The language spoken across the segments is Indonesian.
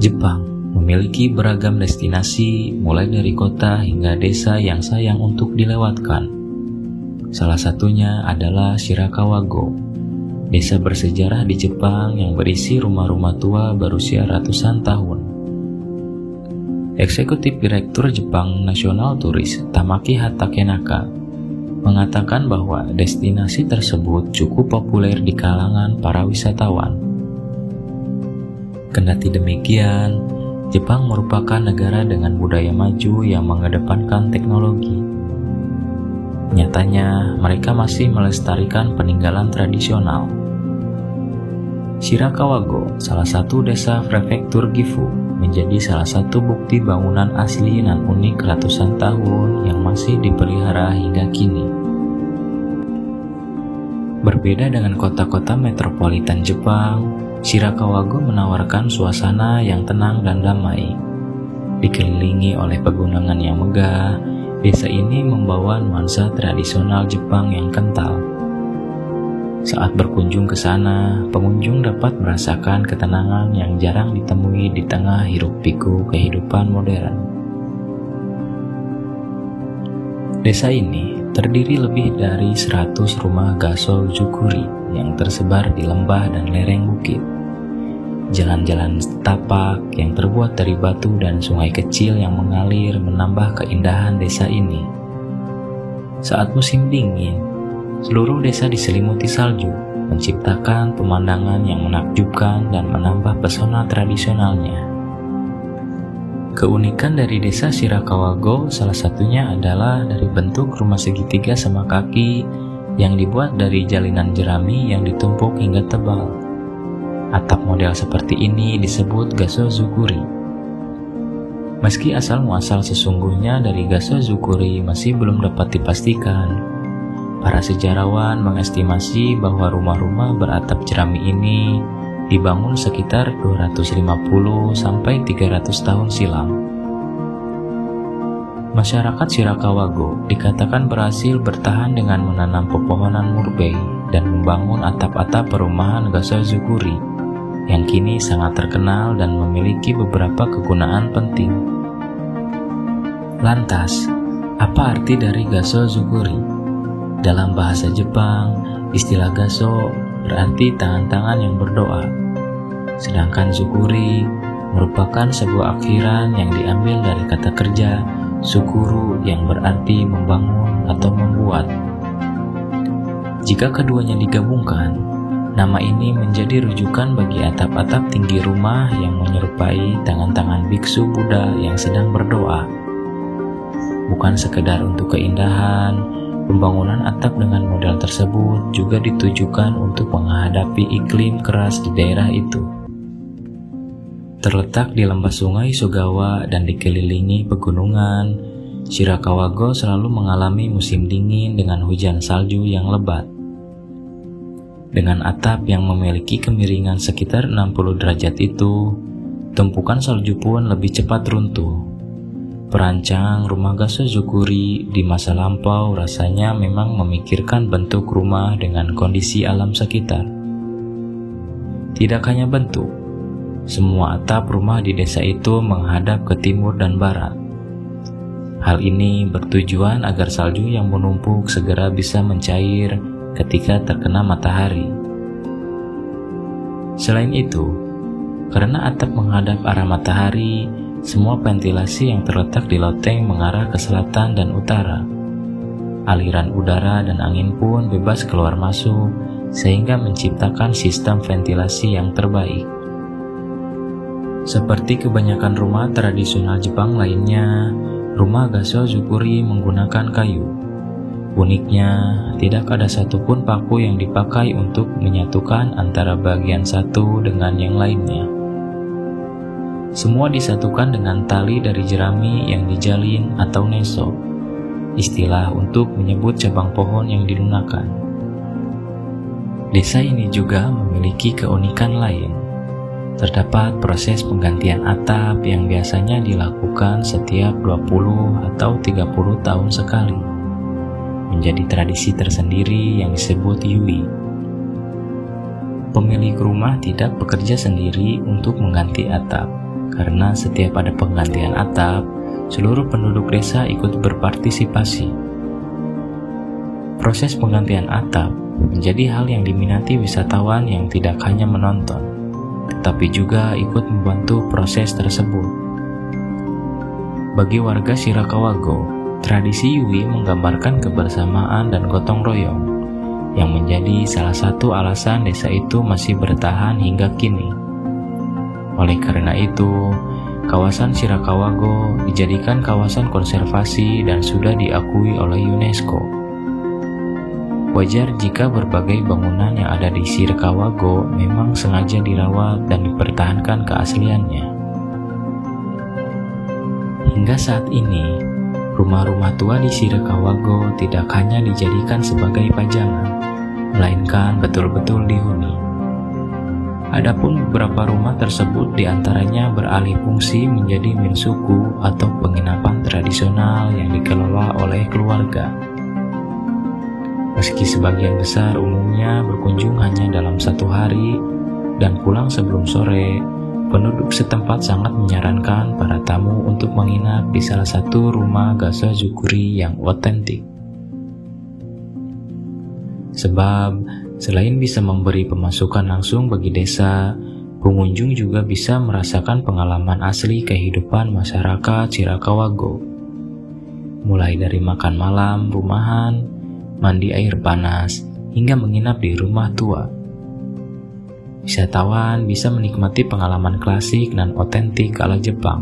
Jepang memiliki beragam destinasi mulai dari kota hingga desa yang sayang untuk dilewatkan. Salah satunya adalah Shirakawa-go, desa bersejarah di Jepang yang berisi rumah-rumah tua berusia ratusan tahun. Eksekutif Direktur Jepang National Tourist Tamaki Hatakenaka mengatakan bahwa destinasi tersebut cukup populer di kalangan para wisatawan. Kendati demikian, Jepang merupakan negara dengan budaya maju yang mengedepankan teknologi. Nyatanya, mereka masih melestarikan peninggalan tradisional. Shirakawa-go, salah satu desa prefektur Gifu, menjadi salah satu bukti bangunan asli dan unik ratusan tahun yang masih dipelihara hingga kini. Berbeda dengan kota-kota metropolitan Jepang, Shirakawa-go menawarkan suasana yang tenang dan damai. Dikelilingi oleh pegunungan yang megah, desa ini membawa nuansa tradisional Jepang yang kental. Saat berkunjung ke sana, pengunjung dapat merasakan ketenangan yang jarang ditemui di tengah hiruk-pikuk kehidupan modern. Desa ini terdiri lebih dari 100 rumah Gasozukuri yang tersebar di lembah dan lereng bukit. Jalan-jalan setapak yang terbuat dari batu dan sungai kecil yang mengalir menambah keindahan desa ini. Saat musim dingin, seluruh desa diselimuti salju, menciptakan pemandangan yang menakjubkan dan menambah pesona tradisionalnya. Keunikan dari desa Shirakawa-go salah satunya adalah dari bentuk rumah segitiga sama kaki yang dibuat dari jalinan jerami yang ditumpuk hingga tebal. Atap model seperti ini disebut Gasozukuri. Meski asal-muasal sesungguhnya dari Gasozukuri masih belum dapat dipastikan, para sejarawan mengestimasi bahwa rumah-rumah beratap jerami ini dibangun sekitar 250 sampai 300 tahun silam. Masyarakat Shirakawa-go dikatakan berhasil bertahan dengan menanam pepohonan murbei dan membangun atap-atap perumahan Gasozukuri yang kini sangat terkenal dan memiliki beberapa kegunaan penting. Lantas, apa arti dari Gasozukuri? Dalam bahasa Jepang, istilah gaso berarti tangan-tangan yang berdoa, sedangkan zukuri merupakan sebuah akhiran yang diambil dari kata kerja sukuru yang berarti membangun atau membuat. Jika keduanya digabungkan, nama ini menjadi rujukan bagi atap-atap tinggi rumah yang menyerupai tangan-tangan biksu Buddha yang sedang berdoa. Bukan sekedar untuk keindahan, pembangunan atap dengan model tersebut juga ditujukan untuk menghadapi iklim keras di daerah itu. Terletak di lembah sungai Sugawa dan dikelilingi pegunungan, Shirakawa-go selalu mengalami musim dingin dengan hujan salju yang lebat. Dengan atap yang memiliki kemiringan sekitar 60 derajat itu, tumpukan salju pun lebih cepat runtuh. Perancang rumah Gasozukuri di masa lampau rasanya memang memikirkan bentuk rumah dengan kondisi alam sekitar. Tidak hanya bentuk, semua atap rumah di desa itu menghadap ke timur dan barat. Hal ini bertujuan agar salju yang menumpuk segera bisa mencair ketika terkena matahari. Selain itu, karena atap menghadap arah matahari, semua ventilasi yang terletak di loteng mengarah ke selatan dan utara. Aliran udara dan angin pun bebas keluar masuk, sehingga menciptakan sistem ventilasi yang terbaik. Seperti kebanyakan rumah tradisional Jepang lainnya, rumah Gasozukuri menggunakan kayu. Uniknya, tidak ada satupun paku yang dipakai untuk menyatukan antara bagian satu dengan yang lainnya. Semua disatukan dengan tali dari jerami yang dijalin atau neso, istilah untuk menyebut cabang pohon yang dilunakan. Desa ini juga memiliki keunikan lain. Terdapat proses penggantian atap yang biasanya dilakukan setiap 20 atau 30 tahun sekali. menjadi tradisi tersendiri yang disebut yui. Pemilik rumah tidak bekerja sendiri untuk mengganti atap, karena setiap ada penggantian atap, seluruh penduduk desa ikut berpartisipasi. Proses penggantian atap menjadi hal yang diminati wisatawan yang tidak hanya menonton, tetapi juga ikut membantu proses tersebut. Bagi warga Shirakawa-go, tradisi yui menggambarkan kebersamaan dan gotong royong, yang menjadi salah satu alasan desa itu masih bertahan hingga kini. Oleh karena itu, kawasan Shirakawa-go dijadikan kawasan konservasi dan sudah diakui oleh UNESCO. Wajar jika berbagai bangunan yang ada di Shirakawa-go memang sengaja dirawat dan dipertahankan keasliannya. Hingga saat ini, rumah-rumah tua di Shirakawa-go tidak hanya dijadikan sebagai pajangan, melainkan betul-betul dihuni. Adapun beberapa rumah tersebut diantaranya beralih fungsi menjadi minsuku atau penginapan tradisional yang dikelola oleh keluarga. Meski sebagian besar umumnya berkunjung hanya dalam 1 hari dan pulang sebelum sore, penduduk setempat sangat menyarankan para tamu untuk menginap di salah satu rumah gasozukuri yang otentik. Sebab, selain bisa memberi pemasukan langsung bagi desa, pengunjung juga bisa merasakan pengalaman asli kehidupan masyarakat Shirakawa-go. Mulai dari makan malam rumahan, mandi air panas, hingga menginap di rumah tua. Wisatawan bisa menikmati pengalaman klasik dan otentik ala Jepang.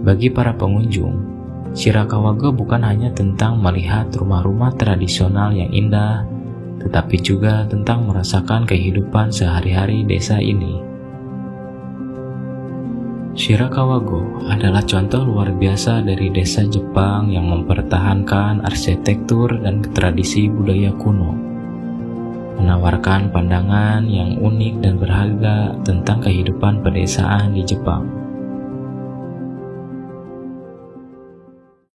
Bagi para pengunjung, Shirakawa-go bukan hanya tentang melihat rumah-rumah tradisional yang indah, tetapi juga tentang merasakan kehidupan sehari-hari desa ini. Shirakawa-go adalah contoh luar biasa dari desa Jepang yang mempertahankan arsitektur dan tradisi budaya kuno, menawarkan pandangan yang unik dan berharga tentang kehidupan pedesaan di Jepang.